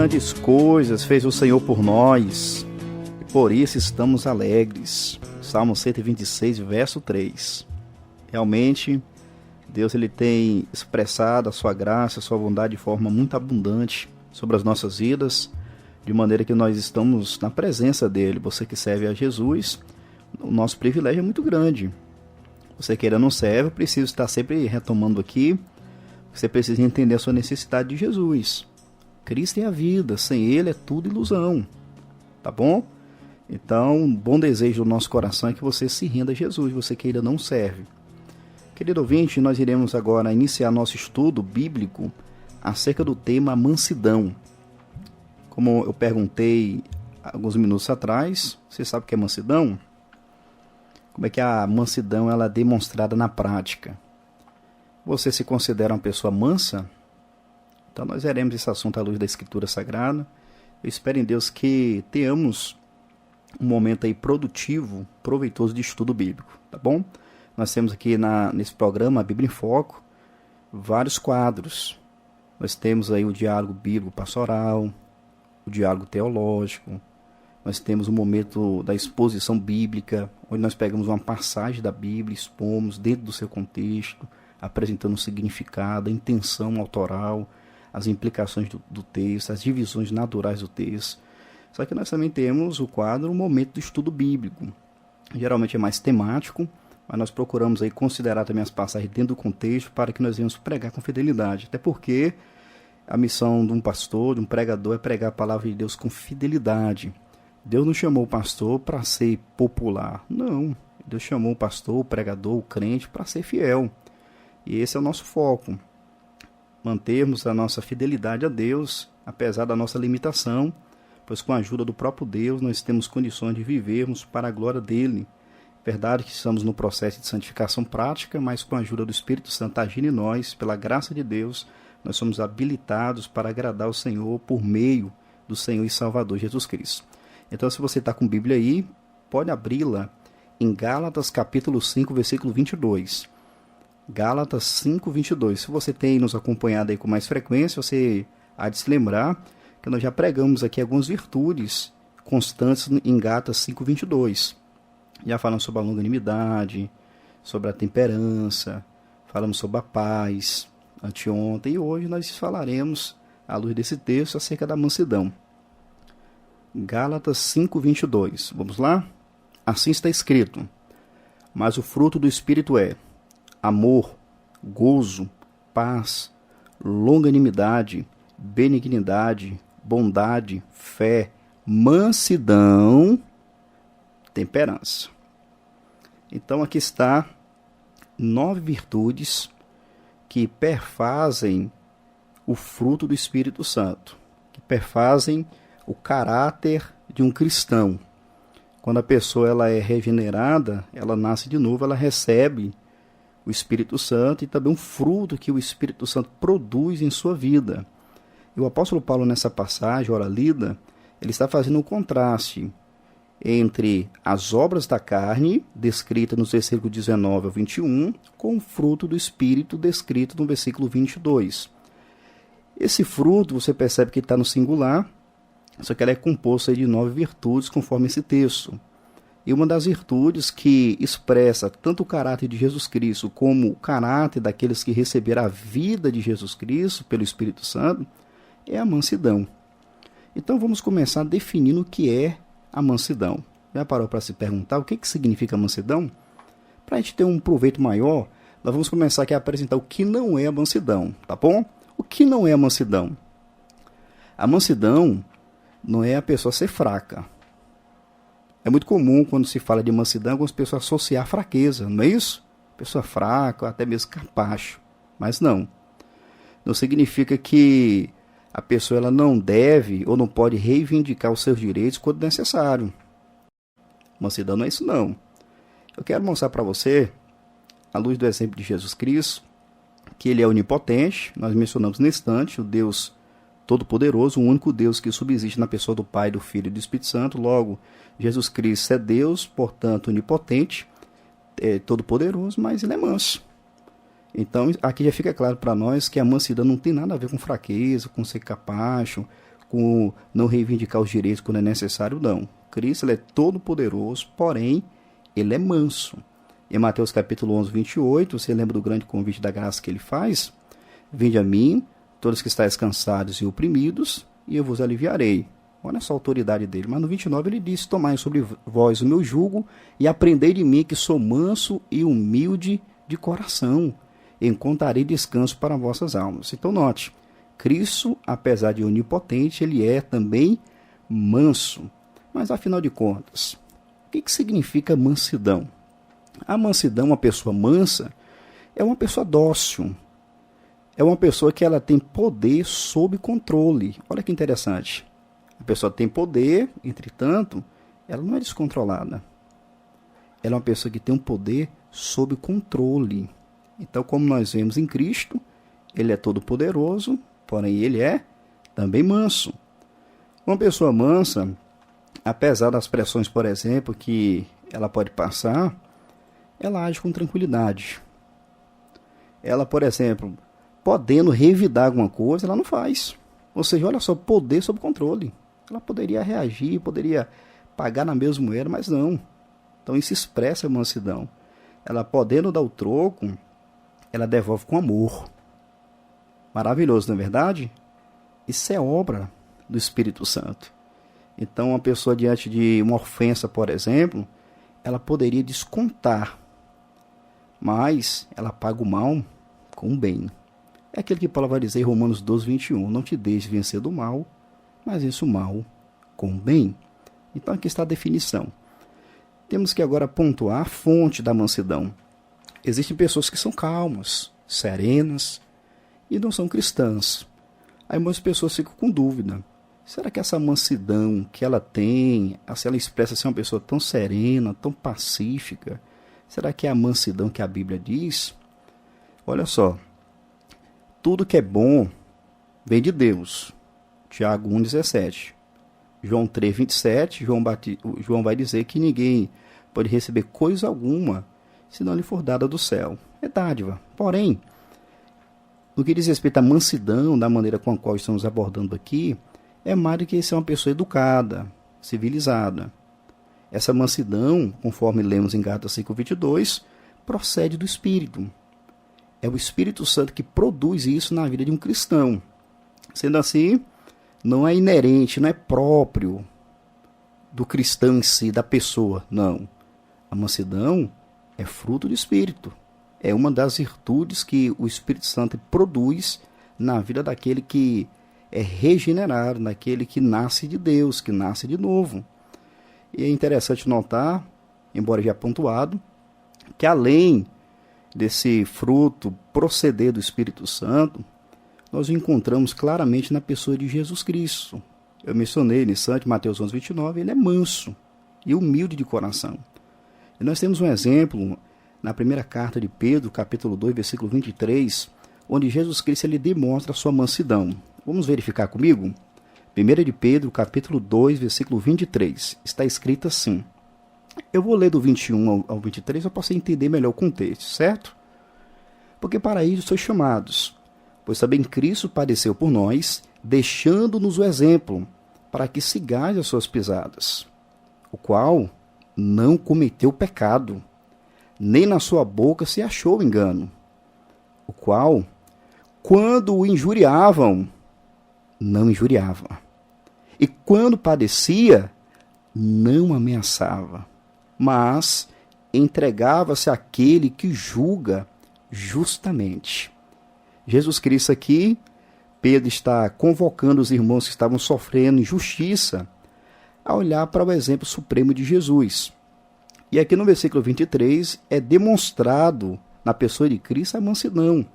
Grandes coisas fez o Senhor por nós, e por isso estamos alegres. Salmo 126, verso 3. Realmente, Deus ele tem expressado a sua graça, a sua bondade de forma muito abundante sobre as nossas vidas, de maneira que nós estamos na presença dele. Você que serve a Jesus, o nosso privilégio é muito grande. Você que ainda não serve, precisa estar sempre retomando aqui. Você precisa entender a sua necessidade de Jesus. Cristo é a vida, sem ele é tudo ilusão, tá bom? Então, um bom desejo do nosso coração é que você se renda a Jesus, você que ainda não serve. Querido ouvinte, nós iremos agora iniciar nosso estudo bíblico acerca do tema mansidão. Como eu perguntei alguns minutos atrás, você sabe o que é mansidão? Como é que a mansidão ela é demonstrada na prática? Você se considera uma pessoa mansa? Então nós veremos esse assunto à luz da Escritura Sagrada. Eu espero em Deus que tenhamos um momento aí produtivo, proveitoso de estudo bíblico, tá bom? Nós temos aqui nesse programa, a Bíblia em Foco, vários quadros. Nós temos aí o diálogo bíblico pastoral, o diálogo teológico, nós temos o momento da exposição bíblica, onde nós pegamos uma passagem da Bíblia, expomos dentro do seu contexto, apresentando o significado, a intenção autoral, as implicações do texto, as divisões naturais do texto. Só que nós também temos o quadro, o momento do estudo bíblico. Geralmente é mais temático, mas nós procuramos aí considerar também as passagens dentro do contexto para que nós venhamos pregar com fidelidade. Até porque a missão de um pastor, de um pregador, é pregar a palavra de Deus com fidelidade. Deus não chamou o pastor para ser popular. Não. Deus chamou o pastor, o pregador, o crente para ser fiel. E esse é o nosso foco. Mantermos a nossa fidelidade a Deus, apesar da nossa limitação, pois com a ajuda do próprio Deus nós temos condições de vivermos para a glória dele. Verdade que estamos no processo de santificação prática, mas com a ajuda do Espírito Santo agindo em nós, pela graça de Deus, nós somos habilitados para agradar o Senhor por meio do Senhor e Salvador Jesus Cristo. Então, se você está com Bíblia aí, pode abri-la em Gálatas capítulo 5, versículo 22. Gálatas 5, 22. Se você tem nos acompanhado aí com mais frequência, você há de se lembrar que nós já pregamos aqui algumas virtudes constantes em Gálatas 5, 22. Já falamos sobre a longanimidade, sobre a temperança, falamos sobre a paz anteontem, e hoje nós falaremos, à luz desse texto, acerca da mansidão. Gálatas 5, 22. Vamos lá? Assim está escrito: mas o fruto do Espírito é amor, gozo, paz, longanimidade, benignidade, bondade, fé, mansidão, temperança. Então aqui está 9 virtudes que perfazem o fruto do Espírito Santo, que perfazem o caráter de um cristão. Quando a pessoa ela é regenerada, ela nasce de novo, ela recebe o Espírito Santo e também um fruto que o Espírito Santo produz em sua vida. E o apóstolo Paulo, nessa passagem, ora lida, ele está fazendo um contraste entre as obras da carne, descrita nos versículos 19 ao 21, com o fruto do Espírito, descrito no versículo 22. Esse fruto, você percebe que está no singular, só que ela é composta de 9 virtudes, conforme esse texto. E uma das virtudes que expressa tanto o caráter de Jesus Cristo como o caráter daqueles que receberam a vida de Jesus Cristo pelo Espírito Santo é a mansidão. Então vamos começar definindo o que é a mansidão. Já parou para se perguntar o que significa mansidão? Para a gente ter um proveito maior, nós vamos começar aqui a apresentar o que não é a mansidão, tá bom? O que não é a mansidão? A mansidão não é a pessoa ser fraca. É muito comum, quando se fala de mansidão, algumas pessoas associar fraqueza, não é isso? Pessoa fraca, até mesmo capacho. Mas não. Não significa que a pessoa ela não deve ou não pode reivindicar os seus direitos quando necessário. Mansidão não é isso, não. Eu quero mostrar para você, à luz do exemplo de Jesus Cristo, que ele é onipotente. Nós mencionamos nesse instante o Deus Todo-Poderoso, o único Deus que subsiste na pessoa do Pai, do Filho e do Espírito Santo. Logo, Jesus Cristo é Deus, portanto, onipotente, todo-poderoso, mas ele é manso. Então, aqui já fica claro para nós que a mansidão não tem nada a ver com fraqueza, com ser capacho, com não reivindicar os direitos quando é necessário, não. Cristo ele é todo poderoso, porém, ele é manso. Em Mateus capítulo 11, 28, você lembra do grande convite da graça que ele faz? Vinde a mim, todos que estáis cansados e oprimidos, e eu vos aliviarei. Olha só a autoridade dele. Mas no 29 ele diz, tomai sobre vós o meu jugo e aprendei de mim que sou manso e humilde de coração. Encontrarei descanso para vossas almas. Então note, Cristo, apesar de onipotente, ele é também manso. Mas afinal de contas, o que significa mansidão? A mansidão, uma pessoa mansa, é uma pessoa dócil. É uma pessoa que ela tem poder sob controle. Olha que interessante. A pessoa tem poder, entretanto, ela não é descontrolada. Ela é uma pessoa que tem um poder sob controle. Então, como nós vemos em Cristo, ele é todo poderoso, porém ele é também manso. Uma pessoa mansa, apesar das pressões, por exemplo, que ela pode passar, ela age com tranquilidade. Ela, por exemplo, podendo revidar alguma coisa, ela não faz. Ou seja, olha só, poder sob controle. Ela poderia reagir, poderia pagar na mesma moeda, mas não. Então isso expressa a mansidão. Ela podendo dar o troco, ela devolve com amor. Maravilhoso, não é verdade? Isso é obra do Espírito Santo. Então uma pessoa diante de uma ofensa, por exemplo, ela poderia descontar, mas ela paga o mal com o bem. É aquilo que Paulo vai dizer em Romanos 12, 21. Não te deixes vencer do mal, mas isso mal com o bem. Então aqui está a definição. Temos que agora pontuar a fonte da mansidão. Existem pessoas que são calmas, serenas e não são cristãs. Aí muitas pessoas ficam com dúvida. Será que essa mansidão que ela tem, se ela expressa ser uma pessoa tão serena, tão pacífica, será que é a mansidão que a Bíblia diz? Olha só, tudo que é bom vem de Deus. Tiago 1,17. João 3,27, João vai dizer que ninguém pode receber coisa alguma se não lhe for dada do céu. É dádiva. Porém, no que diz respeito à mansidão, da maneira com a qual estamos abordando aqui, é mais do que ser uma pessoa educada, civilizada. Essa mansidão, conforme lemos em Gálatas 5,22, procede do Espírito. É o Espírito Santo que produz isso na vida de um cristão. Sendo assim, não é inerente, não é próprio do cristão em si, da pessoa, não. A mansidão é fruto do Espírito. É uma das virtudes que o Espírito Santo produz na vida daquele que é regenerado, daquele que nasce de Deus, que nasce de novo. E é interessante notar, embora já pontuado, que além desse fruto proceder do Espírito Santo, nós o encontramos claramente na pessoa de Jesus Cristo. Eu mencionei em Mateus 11, 29, ele é manso e humilde de coração. E nós temos um exemplo na primeira carta de Pedro, capítulo 2, versículo 23, onde Jesus Cristo ele demonstra a sua mansidão. Vamos verificar comigo? 1 de Pedro, capítulo 2, versículo 23. Está escrito assim. Eu vou ler do 21 ao 23, eu posso entender melhor o contexto, certo? Porque para isso sois chamados, pois também Cristo padeceu por nós, deixando-nos o exemplo, para que sigais as suas pisadas, o qual não cometeu pecado, nem na sua boca se achou engano, o qual, quando o injuriavam, não injuriava, e quando padecia, não ameaçava, mas entregava-se àquele que julga justamente. Jesus Cristo aqui, Pedro está convocando os irmãos que estavam sofrendo injustiça a olhar para o exemplo supremo de Jesus. E aqui no versículo 23 é demonstrado na pessoa de Cristo a mansidão,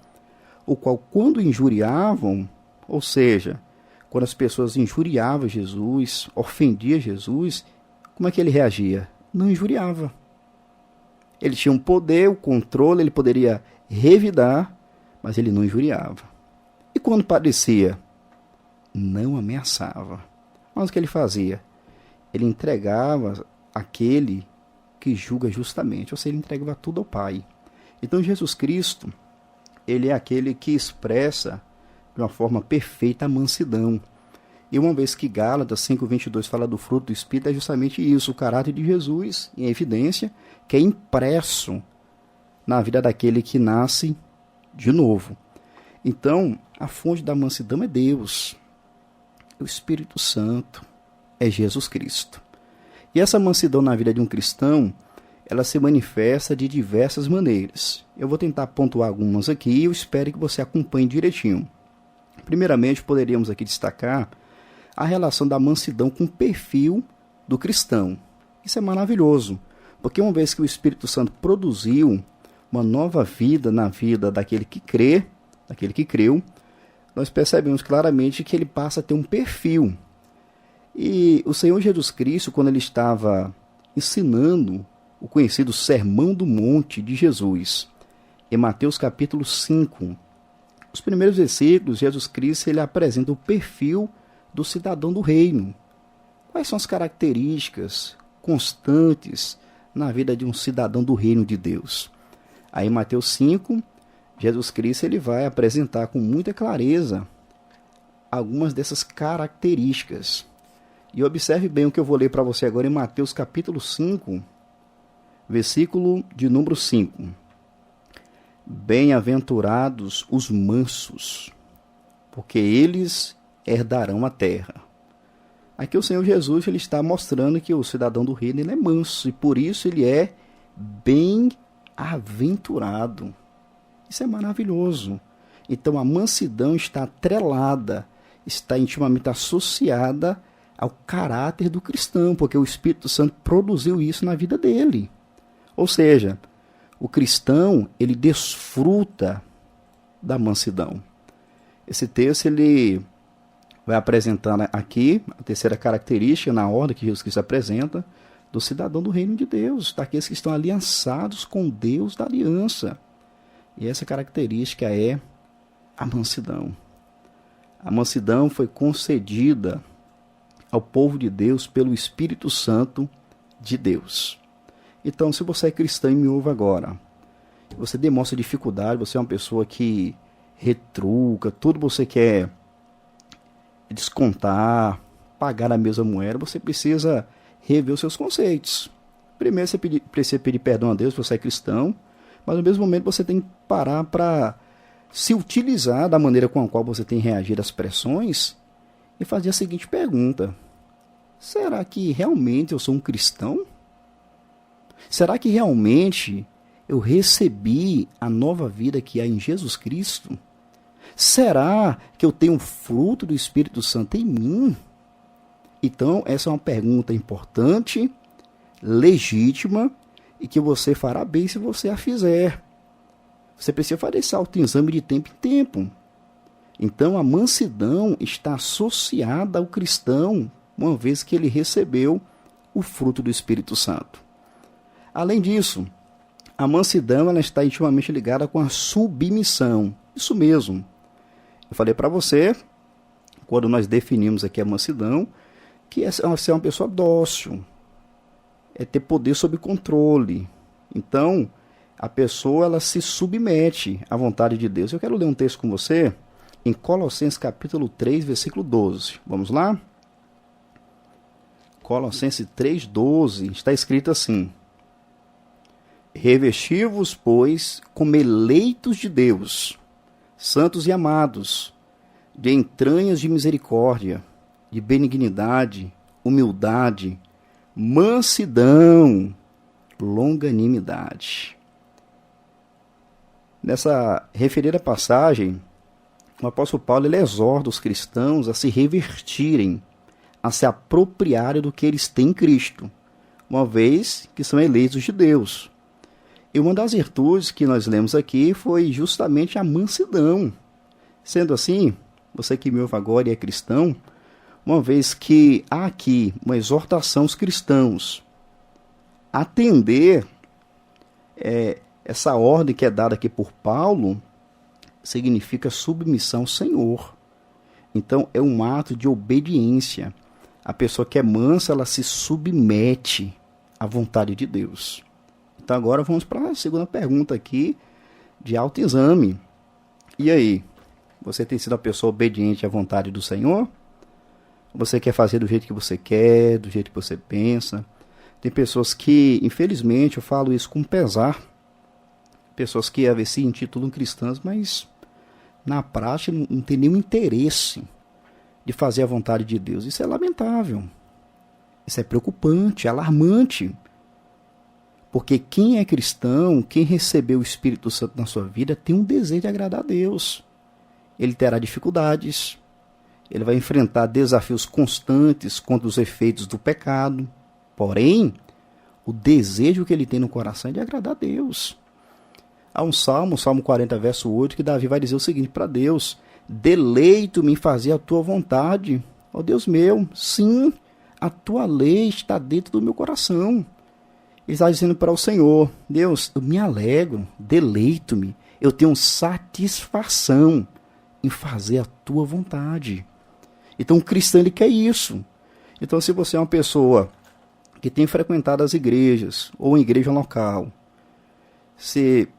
o qual quando injuriavam, ou seja, quando as pessoas injuriavam Jesus, ofendiam Jesus, como é que ele reagia? Não injuriava. Ele tinha um poder, o controle, ele poderia revidar, mas ele não injuriava. E quando padecia, não ameaçava. Mas o que ele fazia? Ele entregava aquele que julga justamente, ou seja, ele entregava tudo ao Pai. Então Jesus Cristo, ele é aquele que expressa de uma forma perfeita a mansidão. E uma vez que Gálatas 5:22 fala do fruto do Espírito, é justamente isso, o caráter de Jesus em evidência, que é impresso na vida daquele que nasce de novo. Então, a fonte da mansidão é Deus, o Espírito Santo, é Jesus Cristo. E essa mansidão na vida de um cristão, ela se manifesta de diversas maneiras. Eu vou tentar pontuar algumas aqui e eu espero que você acompanhe direitinho. Primeiramente, poderíamos aqui destacar a relação da mansidão com o perfil do cristão. Isso é maravilhoso, porque uma vez que o Espírito Santo produziu uma nova vida na vida daquele que crê, daquele que creu, nós percebemos claramente que ele passa a ter um perfil. E o Senhor Jesus Cristo, quando ele estava ensinando o conhecido Sermão do Monte de Jesus, em Mateus capítulo 5, os primeiros versículos, Jesus Cristo ele apresenta o perfil do cidadão do reino. Quais são as características constantes na vida de um cidadão do reino de Deus? Aí em Mateus 5, Jesus Cristo ele vai apresentar com muita clareza algumas dessas características. E observe bem o que eu vou ler para você agora em Mateus capítulo 5, versículo de número 5. Bem-aventurados os mansos, porque eles herdarão a terra. Aqui o Senhor Jesus ele está mostrando que o cidadão do reino ele é manso e por isso ele é bem-aventurado. Isso é maravilhoso. Então a mansidão está atrelada, está intimamente associada ao caráter do cristão, porque o Espírito Santo produziu isso na vida dele. Ou seja, o cristão, ele desfruta da mansidão. Esse texto, ele vai apresentar aqui a terceira característica, na ordem que Jesus Cristo apresenta, do cidadão do reino de Deus, daqueles que estão aliançados com Deus da aliança. E essa característica é a mansidão. A mansidão foi concedida ao povo de Deus pelo Espírito Santo de Deus. Então, se você é cristão e me ouve agora, você demonstra dificuldade, você é uma pessoa que retruca, tudo você quer descontar, pagar a mesma moeda, você precisa rever os seus conceitos. Primeiro, você precisa pedir perdão a Deus, você é cristão, mas no mesmo momento você tem que parar para se utilizar da maneira com a qual você tem reagido às pressões e fazer a seguinte pergunta: será que realmente eu sou um cristão? Será que realmente eu recebi a nova vida que há em Jesus Cristo? Será que eu tenho o fruto do Espírito Santo em mim? Então, essa é uma pergunta importante, legítima, e que você fará bem se você a fizer. Você precisa fazer esse autoexame de tempo em tempo. Então, a mansidão está associada ao cristão, uma vez que ele recebeu o fruto do Espírito Santo. Além disso, a mansidão ela está intimamente ligada com a submissão. Isso mesmo. Eu falei para você, quando nós definimos aqui a mansidão, que é ser uma pessoa dócil, é ter poder sob controle. Então, a pessoa ela se submete à vontade de Deus. Eu quero ler um texto com você em Colossenses capítulo 3, versículo 12. Vamos lá? Colossenses 3, 12, está escrito assim: revesti-vos, pois, como eleitos de Deus, santos e amados, de entranhas de misericórdia, de benignidade, humildade, mansidão, longanimidade. Nessa referida passagem, o apóstolo Paulo ele exorta os cristãos a se revertirem, a se apropriarem do que eles têm em Cristo, uma vez que são eleitos de Deus. E uma das virtudes que nós lemos aqui foi justamente a mansidão. Sendo assim, você que me ouve agora e é cristão, uma vez que há aqui uma exortação aos cristãos a atender essa ordem que é dada aqui por Paulo, significa submissão ao Senhor. Então, é um ato de obediência. A pessoa que é mansa, ela se submete à vontade de Deus. Então, agora vamos para a segunda pergunta aqui de autoexame. E aí? Você tem sido a pessoa obediente à vontade do Senhor? Você quer fazer do jeito que você quer, do jeito que você pensa. Tem pessoas que, infelizmente, eu falo isso com pesar, pessoas que às vezes se intitulam cristãs, mas na prática não tem nenhum interesse de fazer a vontade de Deus. Isso é lamentável. Isso é preocupante, alarmante. Porque quem é cristão, quem recebeu o Espírito Santo na sua vida, tem um desejo de agradar a Deus. Ele terá dificuldades, ele vai enfrentar desafios constantes contra os efeitos do pecado. Porém, o desejo que ele tem no coração é de agradar a Deus. Há um salmo, Salmo 40, verso 8, que Davi vai dizer o seguinte para Deus: deleito-me em fazer a tua vontade, ó Deus meu. Sim, a tua lei está dentro do meu coração. Ele está dizendo para o Senhor: Deus, eu me alegro, deleito-me, eu tenho satisfação em fazer a tua vontade. Então o cristão, ele quer isso. Então, se você é uma pessoa que tem frequentado as igrejas, ou uma igreja local, se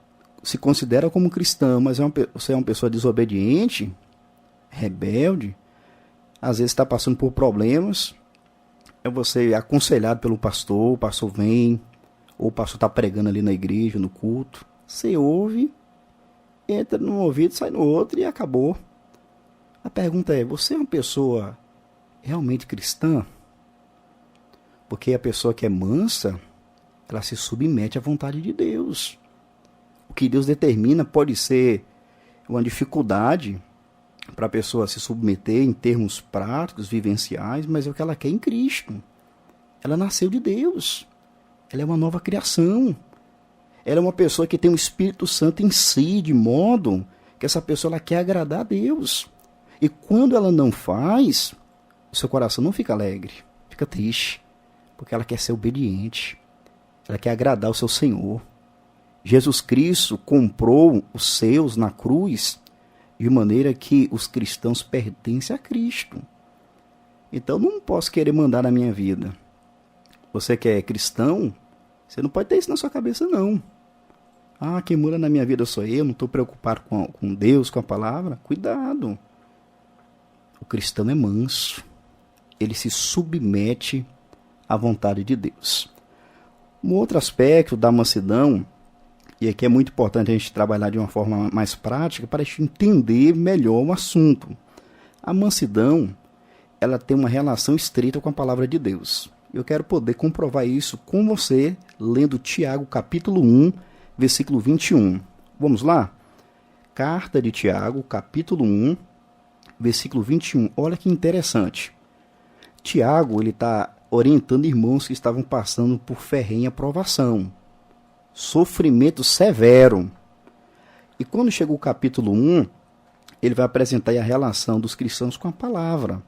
considera como cristão, mas você é uma pessoa desobediente, rebelde, às vezes está passando por problemas, você é aconselhado pelo pastor, o pastor vem, ou o pastor está pregando ali na igreja, no culto, você ouve, entra num ouvido, sai no outro e acabou. A pergunta é: você é uma pessoa realmente cristã? Porque a pessoa que é mansa, ela se submete à vontade de Deus. O que Deus determina pode ser uma dificuldade para a pessoa se submeter em termos práticos, vivenciais, mas é o que ela quer em Cristo. Ela nasceu de Deus. Ela é uma nova criação. Ela é uma pessoa que tem o Espírito Santo em si, de modo que essa pessoa ela quer agradar a Deus. E quando ela não faz, o seu coração não fica alegre, fica triste, porque ela quer ser obediente. Ela quer agradar o seu Senhor. Jesus Cristo comprou os seus na cruz de maneira que os cristãos pertencem a Cristo. Então não posso querer mandar na minha vida. Você que é cristão, você não pode ter isso na sua cabeça, não. Ah, quem manda na minha vida sou eu, não estou preocupado com Deus, com a palavra. Cuidado. O cristão é manso. Ele se submete à vontade de Deus. Um outro aspecto da mansidão, e aqui é muito importante a gente trabalhar de uma forma mais prática para a gente entender melhor o assunto. A mansidão, ela tem uma relação estreita com a palavra de Deus. Eu quero poder comprovar isso com você, lendo Tiago, capítulo 1, versículo 21. Vamos lá? Carta de Tiago, capítulo 1, versículo 21. Olha que interessante. Tiago, ele está orientando irmãos que estavam passando por ferrenha provação, sofrimento severo. E quando chega o capítulo 1, ele vai apresentar a relação dos cristãos com a palavra.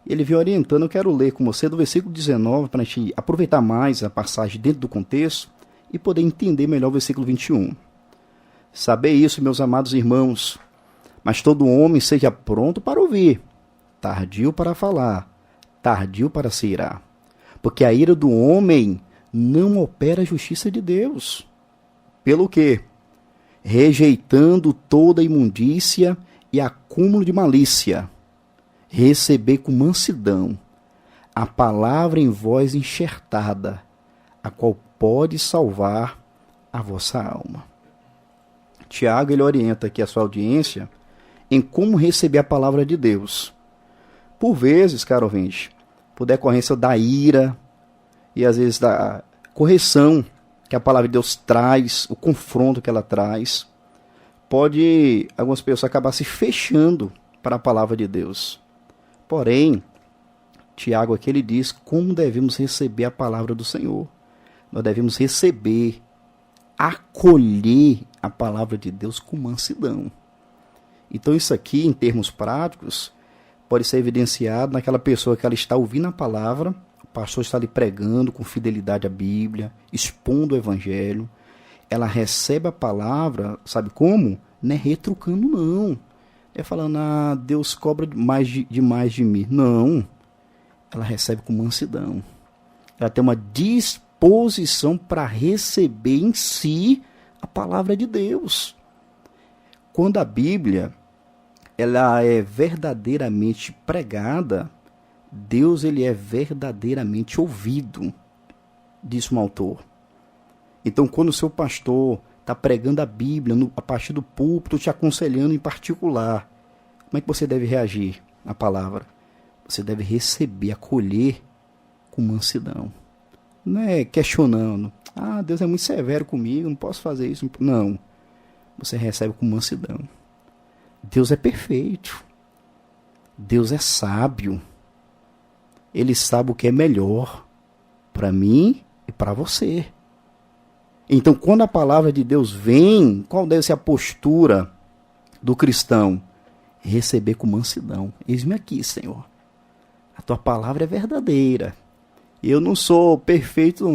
Ele vem orientando, eu quero ler com você do versículo 19, para a gente aproveitar mais a passagem dentro do contexto e poder entender melhor o versículo 21. Sabei isso, meus amados irmãos, mas todo homem seja pronto para ouvir, tardio para falar, tardio para se irar. Porque a ira do homem não opera a justiça de Deus. Pelo quê? Rejeitando toda imundícia e acúmulo de malícia, receber com mansidão a palavra em vós enxertada, a qual pode salvar a vossa alma. Tiago, ele orienta aqui a sua audiência em como receber a palavra de Deus. Por vezes, caro ouvinte, por decorrência da ira e às vezes da correção que a palavra de Deus traz, o confronto que ela traz, pode algumas pessoas acabar se fechando para a palavra de Deus. Porém, Tiago aqui ele diz como devemos receber a palavra do Senhor. Nós devemos receber, acolher a palavra de Deus com mansidão. Então isso aqui, em termos práticos, pode ser evidenciado naquela pessoa que ela está ouvindo a palavra, o pastor está ali pregando com fidelidade à Bíblia, expondo o Evangelho, ela recebe a palavra, sabe como? Não é retrucando, não. É falando, Deus cobra demais de mim. Não. Ela recebe com mansidão. Ela tem uma disposição para receber em si a palavra de Deus. Quando a Bíblia ela é verdadeiramente pregada, Deus, ele é verdadeiramente ouvido, disse um autor. Então, quando o seu pastor está pregando a Bíblia a partir do púlpito, te aconselhando em particular, como é que você deve reagir à palavra? Você deve receber, acolher com mansidão. Não é questionando. Deus é muito severo comigo, não posso fazer isso. Não. Você recebe com mansidão. Deus é perfeito. Deus é sábio. Ele sabe o que é melhor para mim e para você. Então, quando a palavra de Deus vem, qual deve ser a postura do cristão? Receber com mansidão. Eis-me aqui, Senhor. A tua palavra é verdadeira. Eu não sou perfeito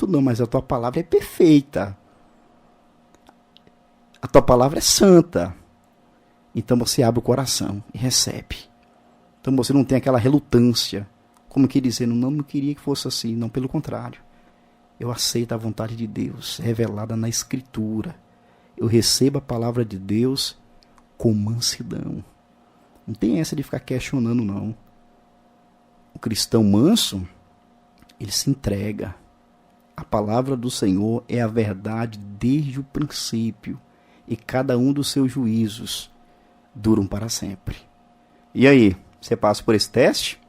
não, mas a tua palavra é perfeita. A tua palavra é santa. Então você abre o coração e recebe. Então você não tem aquela relutância, como que dizendo, não queria que fosse assim. Não, pelo contrário. Eu aceito a vontade de Deus, revelada na Escritura. Eu recebo a palavra de Deus com mansidão. Não tem essa de ficar questionando, não. O cristão manso, ele se entrega. A palavra do Senhor é a verdade desde o princípio. E cada um dos seus juízos duram para sempre. E aí, você passa por esse teste?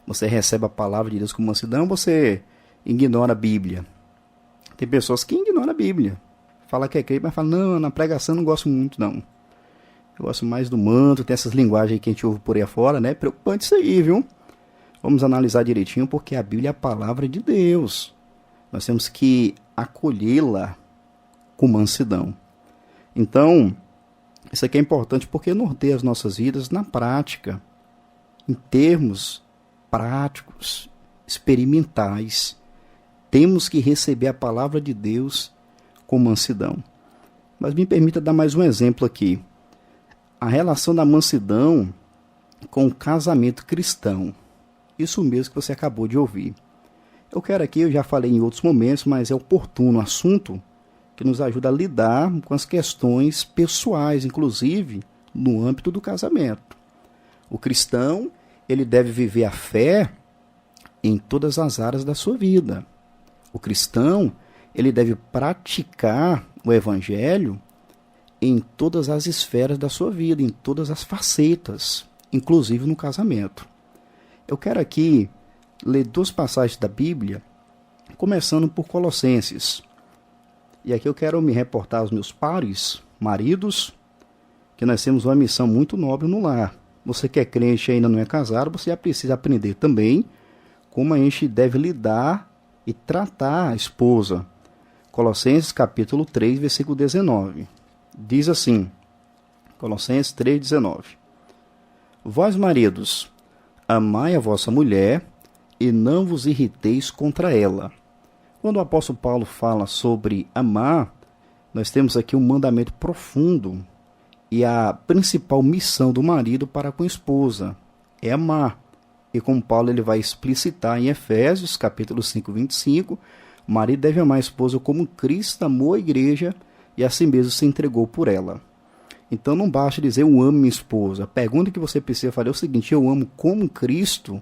Você recebe a palavra de Deus com mansidão ou você ignora a Bíblia? Tem pessoas que ignoram a Bíblia. Fala que é crente, mas fala, não, na pregação não gosto muito, não. Eu gosto mais do manto, tem essas linguagens aí que a gente ouve por aí afora, né? Preocupante isso aí, viu? Vamos analisar direitinho, porque a Bíblia é a palavra de Deus. Nós temos que acolhê-la com mansidão. Então, isso aqui é importante porque norteia as nossas vidas na prática, em termos práticos, experimentais. Temos que receber a palavra de Deus com mansidão. Mas me permita dar mais um exemplo aqui. A relação da mansidão com o casamento cristão. Isso mesmo que você acabou de ouvir. Eu já falei em outros momentos, mas é oportuno o assunto que nos ajuda a lidar com as questões pessoais, inclusive no âmbito do casamento. O cristão, ele deve viver a fé em todas as áreas da sua vida. O cristão, ele deve praticar o evangelho em todas as esferas da sua vida, em todas as facetas, inclusive no casamento. Eu quero aqui ler 2 passagens da Bíblia, começando por Colossenses. E aqui eu quero me reportar aos meus pares, maridos, que nós temos uma missão muito nobre no lar. Você que é crente e ainda não é casado, você já precisa aprender também como a gente deve lidar e tratar a esposa. Colossenses capítulo 3, versículo 19. Diz assim, Colossenses 3, 19. Vós, maridos, amai a vossa mulher e não vos irriteis contra ela. Quando o apóstolo Paulo fala sobre amar, nós temos aqui um mandamento profundo e a principal missão do marido para com a esposa é amar. E como Paulo ele vai explicitar em Efésios, capítulo 5, 25, o marido deve amar a esposa como Cristo amou a igreja e assim mesmo se entregou por ela. Então não basta dizer eu amo minha esposa. A pergunta que você precisa fazer é o seguinte, eu amo como Cristo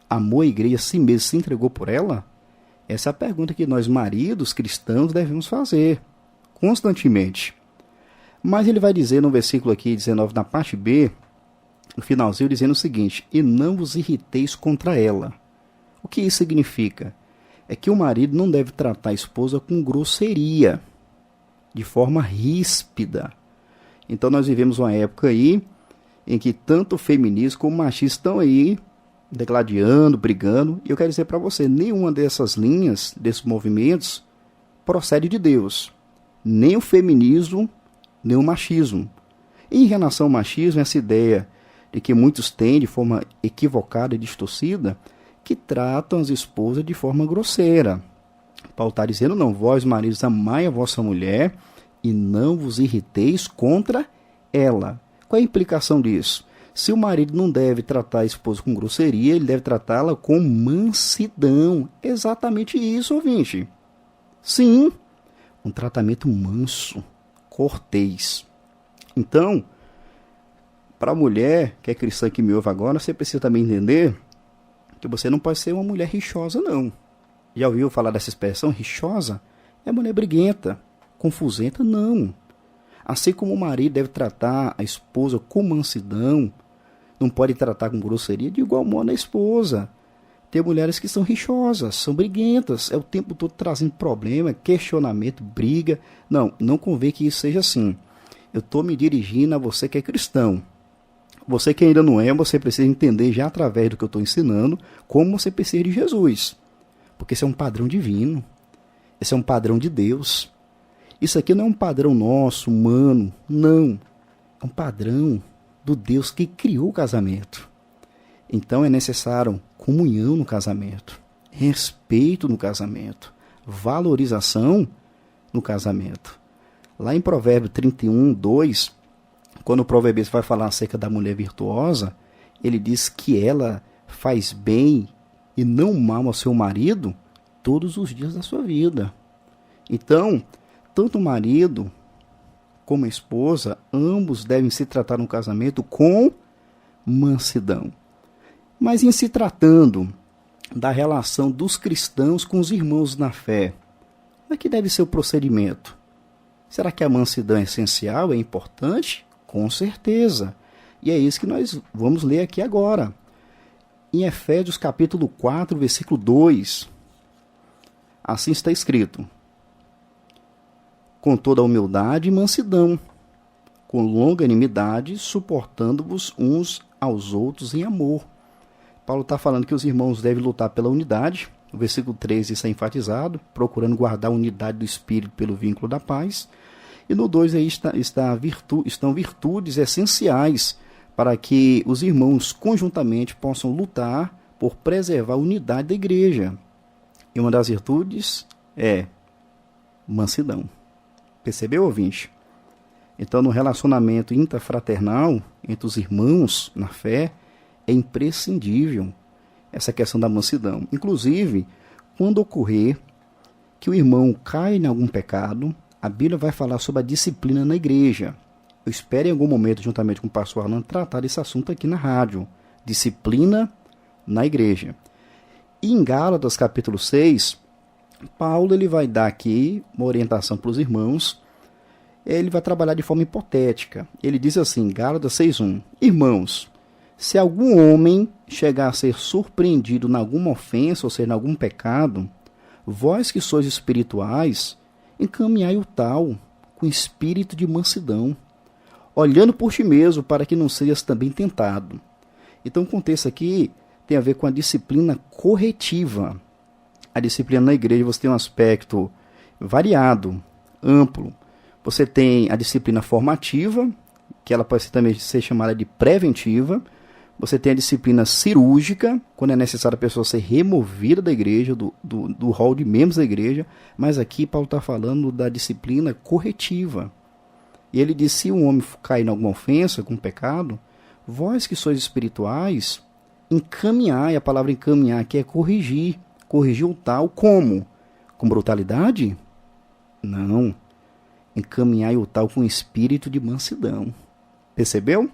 amou a igreja e assim mesmo se entregou por ela? Essa é a pergunta que nós, maridos cristãos, devemos fazer constantemente. Mas ele vai dizer no versículo aqui, 19, na parte B, no finalzinho, dizendo o seguinte, e não vos irriteis contra ela. O que isso significa? É que o marido não deve tratar a esposa com grosseria, de forma ríspida. Então nós vivemos uma época aí, em que tanto o feminismo como o machismo estão aí, degladiando, brigando, e eu quero dizer para você, nenhuma dessas linhas, desses movimentos, procede de Deus. Nem o feminismo, nem o machismo. E em relação ao machismo, essa ideia de que muitos têm de forma equivocada e distorcida, que tratam as esposas de forma grosseira. Paulo está dizendo, não, vós, maridos, amai a vossa mulher e não vos irriteis contra ela. Qual é a implicação disso? Se o marido não deve tratar a esposa com grosseria, ele deve tratá-la com mansidão. Exatamente isso, ouvinte. Sim, um tratamento manso, cortês. Então, Para a mulher que é cristã que me ouve agora, você precisa também entender que você não pode ser uma mulher rixosa, não. Já ouviu falar dessa expressão, rixosa? É mulher briguenta, confusenta? Não. Assim como o marido deve tratar a esposa com mansidão, não pode tratar com grosseria, de igual modo a esposa. Tem mulheres que são rixosas, são briguentas, é o tempo todo trazendo problema, questionamento, briga. Não convém que isso seja assim. Eu estou me dirigindo a você que é cristão. Você que ainda não é, você precisa entender já através do que eu estou ensinando, como você precisa de Jesus. Porque esse é um padrão divino. Esse é um padrão de Deus. Isso aqui não é um padrão nosso, humano. Não. É um padrão do Deus que criou o casamento. Então é necessário comunhão no casamento, respeito no casamento, valorização no casamento. Lá em Provérbios 31, 2, quando o provérbio vai falar acerca da mulher virtuosa, ele diz que ela faz bem e não mal ao seu marido todos os dias da sua vida. Então, tanto o marido como a esposa, ambos devem se tratar no casamento com mansidão. Mas em se tratando da relação dos cristãos com os irmãos na fé, como é que deve ser o procedimento? Será que a mansidão é essencial, é importante? Com certeza. E é isso que nós vamos ler aqui agora. Em Efésios capítulo 4, versículo 2, assim está escrito: com toda a humildade e mansidão, com longanimidade, suportando-vos uns aos outros em amor. Paulo está falando que os irmãos devem lutar pela unidade. O versículo 13 está enfatizado, procurando guardar a unidade do Espírito pelo vínculo da paz. E no 2 aí estão virtudes essenciais para que os irmãos conjuntamente possam lutar por preservar a unidade da igreja. E uma das virtudes é mansidão. Percebeu, ouvinte? Então, no relacionamento intrafraternal entre os irmãos na fé, é imprescindível essa questão da mansidão. Inclusive, quando ocorrer que o irmão cai em algum pecado, a Bíblia vai falar sobre a disciplina na igreja. Eu espero em algum momento, juntamente com o pastor Arnaldo, tratar desse assunto aqui na rádio. Disciplina na igreja. E em Gálatas, capítulo 6, Paulo ele vai dar aqui uma orientação para os irmãos. Ele vai trabalhar de forma hipotética. Ele diz assim, Gálatas 6:1: Irmãos, se algum homem chegar a ser surpreendido em alguma ofensa, ou seja, em algum pecado, vós que sois espirituais, encaminhai o tal com espírito de mansidão, olhando por ti mesmo, para que não sejas também tentado. Então o contexto aqui tem a ver com a disciplina corretiva. A disciplina na igreja você tem um aspecto variado, amplo. Você tem a disciplina formativa, que ela pode também ser chamada de preventiva. Você tem a disciplina cirúrgica, quando é necessário a pessoa ser removida da igreja, do rol de membros da igreja. Mas aqui Paulo está falando da disciplina corretiva. E ele diz, se um homem cair em alguma ofensa, com pecado, vós que sois espirituais, encaminhai. A palavra encaminhar aqui é corrigir. Corrigir o tal como? Com brutalidade? Não. Encaminhai o tal com espírito de mansidão. Percebeu?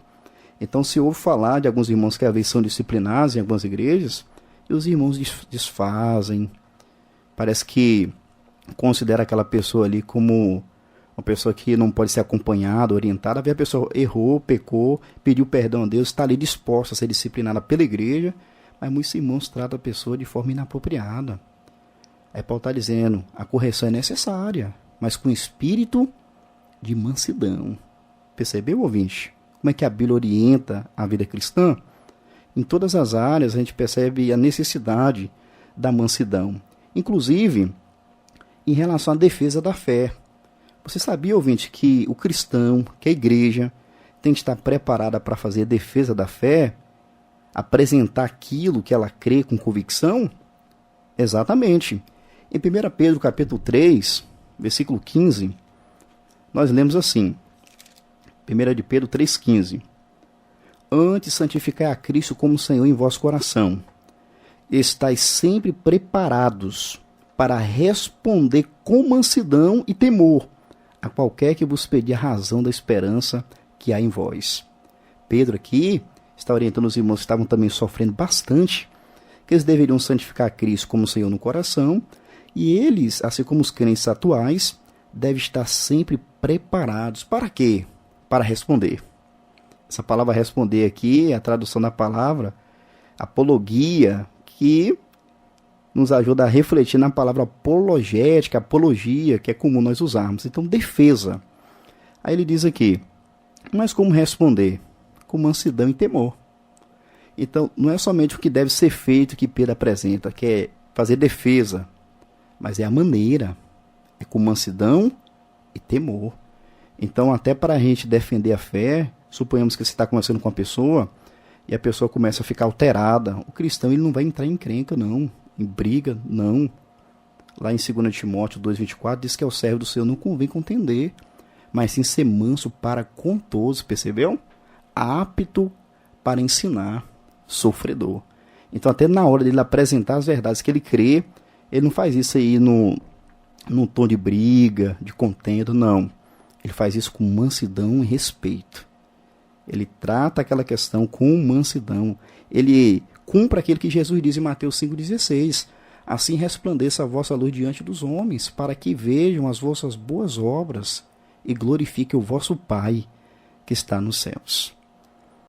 Então se ouve falar de alguns irmãos que às vezes são disciplinados em algumas igrejas, e os irmãos desfazem. Parece que considera aquela pessoa ali como uma pessoa que não pode ser acompanhada, orientada. A pessoa errou, pecou, pediu perdão a Deus, está ali disposta a ser disciplinada pela igreja, mas muitos irmãos tratam a pessoa de forma inapropriada. Aí Paulo está dizendo, a correção é necessária, mas com espírito de mansidão. Percebeu, ouvinte? Como é que a Bíblia orienta a vida cristã? Em todas as áreas a gente percebe a necessidade da mansidão. Inclusive, em relação à defesa da fé. Você sabia, ouvinte, que o cristão, que a igreja, tem que estar preparada para fazer a defesa da fé? Apresentar aquilo que ela crê com convicção? Exatamente. Em 1 Pedro capítulo 3, versículo 15, nós lemos assim, 1 de Pedro 3,15: Antes santificai a Cristo como Senhor em vosso coração. Estais sempre preparados para responder com mansidão e temor a qualquer que vos pedir a razão da esperança que há em vós. Pedro aqui está orientando os irmãos que estavam também sofrendo bastante, que eles deveriam santificar Cristo como Senhor no coração, e eles, assim como os crentes atuais, devem estar sempre preparados. Para quê? Para responder. Essa palavra responder aqui é a tradução da palavra apologia, que nos ajuda a refletir na palavra apologética, apologia, que é comum nós usarmos. Então, defesa. Aí ele diz aqui, mas como responder? Com mansidão e temor. Então, não é somente o que deve ser feito que Pedro apresenta, que é fazer defesa, mas é a maneira, é com mansidão e temor. Então, até para a gente defender a fé, suponhamos que você está conversando com uma pessoa e a pessoa começa a ficar alterada. O cristão ele não vai entrar em encrenca, não, em briga, não. Lá em 2 Timóteo 2,24 diz que ao servo do Senhor não convém contender, mas sim ser manso para com todos, percebeu? Apto para ensinar, sofredor. Então, até na hora dele apresentar as verdades que ele crê, ele não faz isso aí num tom de briga, de contenda, não. Ele faz isso com mansidão e respeito. Ele trata aquela questão com mansidão. Ele cumpre aquilo que Jesus diz em Mateus 5,16. Assim resplandeça a vossa luz diante dos homens, para que vejam as vossas boas obras e glorifiquem o vosso Pai que está nos céus.